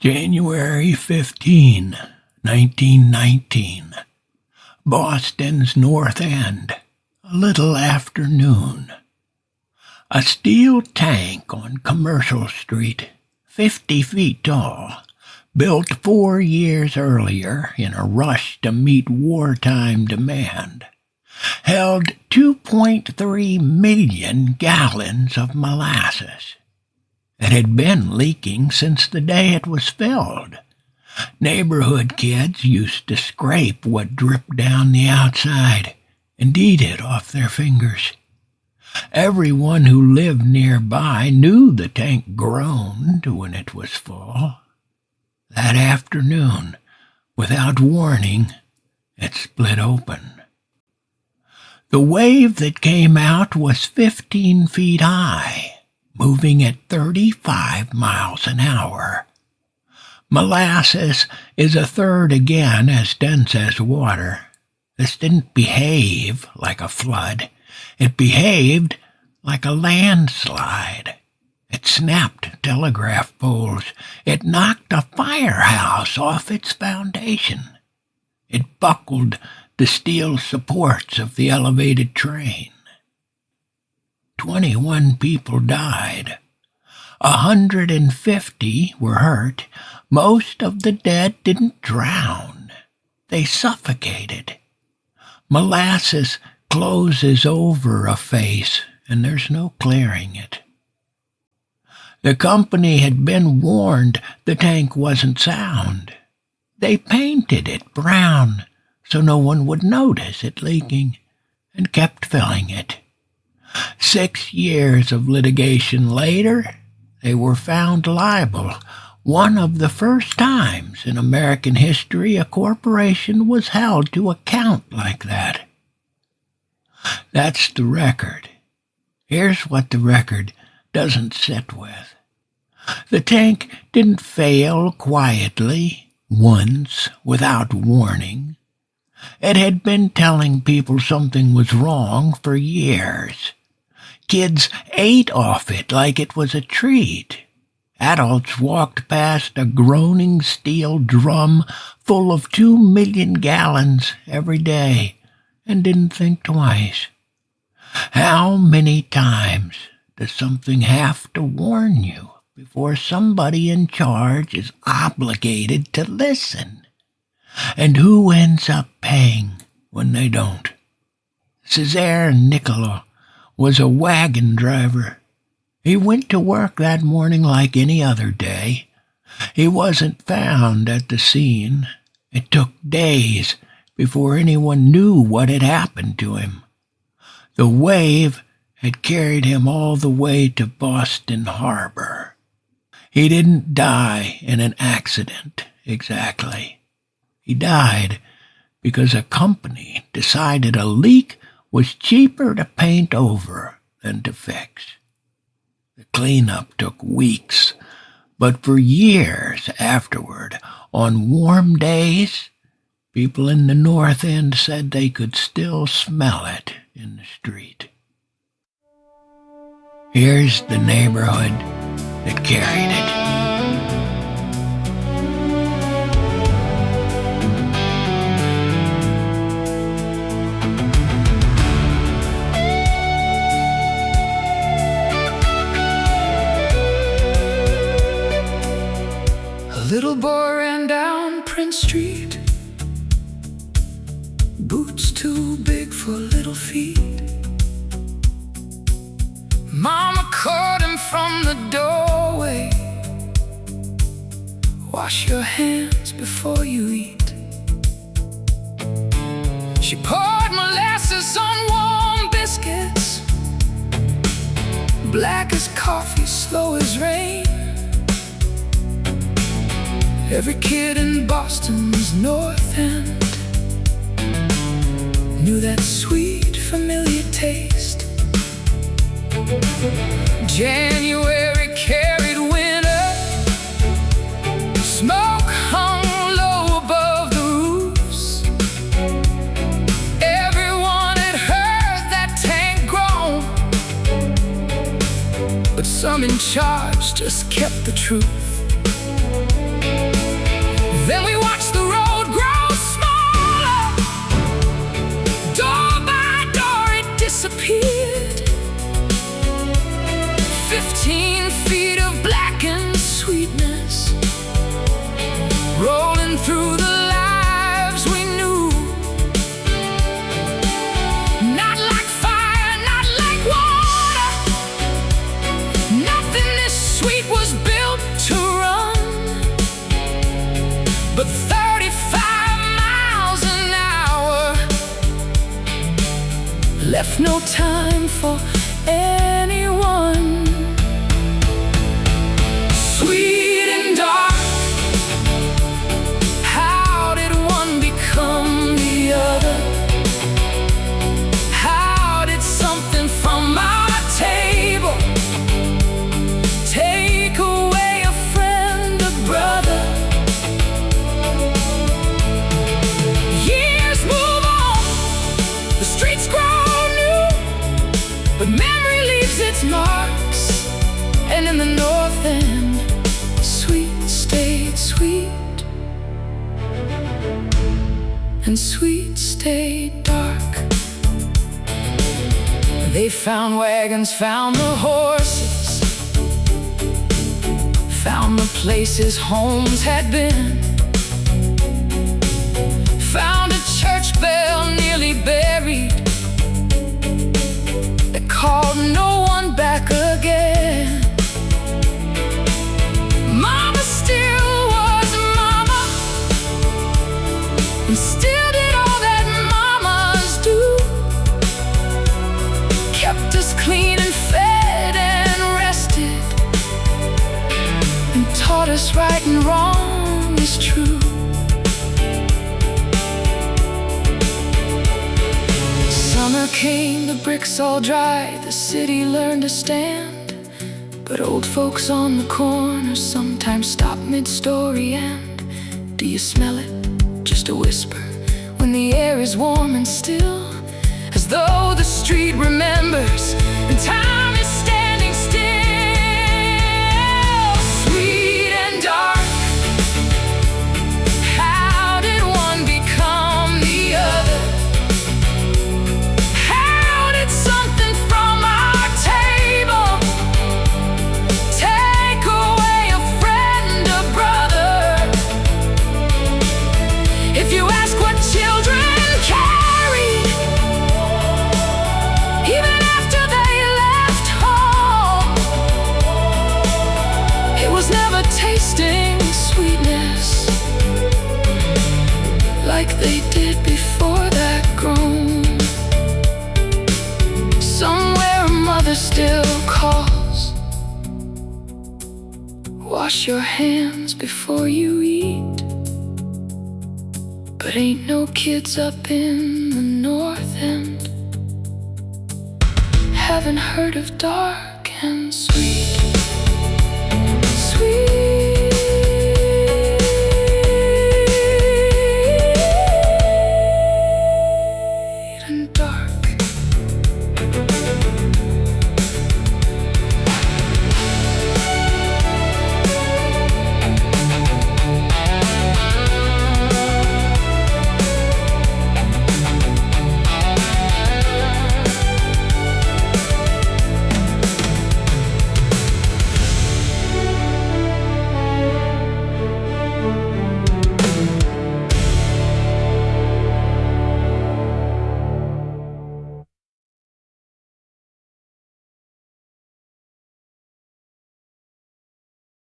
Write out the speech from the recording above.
January 15, 1919. Boston's North End, a little after noon. A steel tank on Commercial Street, 50 feet tall, built 4 years earlier in a rush to meet wartime demand, held 2.3 million gallons of molasses. It had been leaking since the day it was filled. Neighborhood kids used to scrape what dripped down the outside and eat it off their fingers. Everyone who lived nearby knew the tank groaned when it was full. That afternoon, without warning, it split open. The wave that came out was 15 feet high, moving at 35 miles an hour. Molasses is a third again as dense as water. This didn't behave like a flood. It behaved like a landslide. It snapped telegraph poles. It knocked a firehouse off its foundation. It buckled the steel supports of the elevated train. 21 people died. 150 were hurt. Most of the dead didn't drown. They suffocated. Molasses closes over a face, and there's no clearing it. The company had been warned the tank wasn't sound. They painted it brown so no one would notice it leaking, and kept filling it. 6 years of litigation later, they were found liable, one of the first times in American history a corporation was held to account like that. That's the record. Here's what the record doesn't sit with. The tank didn't fail quietly, once, without warning. It had been telling people something was wrong for years. Kids ate off it like it was a treat. Adults walked past a groaning steel drum full of 2 million gallons every day and didn't think twice. How many times does something have to warn you before somebody in charge is obligated to listen? And who ends up paying when they don't? Cesare Nicolo was a wagon driver. He went to work that morning like any other day. He wasn't found at the scene. It took days before anyone knew what had happened to him. The wave had carried him all the way to Boston Harbor. He didn't die in an accident, exactly. He died because a company decided a leak was cheaper to paint over than to fix. The cleanup took weeks, but for years afterward, on warm days, people in the North End said they could still smell it in the street. Here's the neighborhood that carried it. Little boy ran down Prince Street, boots too big for little feet. Mama caught him from the doorway. Wash your hands before you eat. She poured molasses on warm biscuits, black as coffee, slow as rain. Every kid in Boston's North End knew that sweet, familiar taste. January carried winter, smoke hung low above the roofs. Everyone had heard that tank groan, but some in charge just kept the truth. left no time for anyone. Sweet and dark, how did one become the other? How did something from our table take away a friend, a brother? Years move on, the streets grow new, but memory leaves its marks. And in the north end, sweet stayed sweet, and sweet stayed dark. They found wagons, found the horses, found the places homes had been, found a church bell nearly buried that called no one back again. Mama still was mama, and still did all that mamas do. Kept us clean and fed and rested, and taught us right and wrong is true. Summer came, the bricks all dried, the city learned to stand. But old folks on the corner sometimes stop mid-story and do you smell it? Just a whisper when the air is warm and still, as though the street remembers and time is standing still. Sweet and dark, how did one become the other? How did something from our table take away a friend, a brother? If you ask what children carried, even after they left home, it was never tasting sweetness like they did before that groan. Somewhere a mother still calls, wash your hands before you eat. But ain't no kids up in the north end haven't heard of dark and sweet, sweet.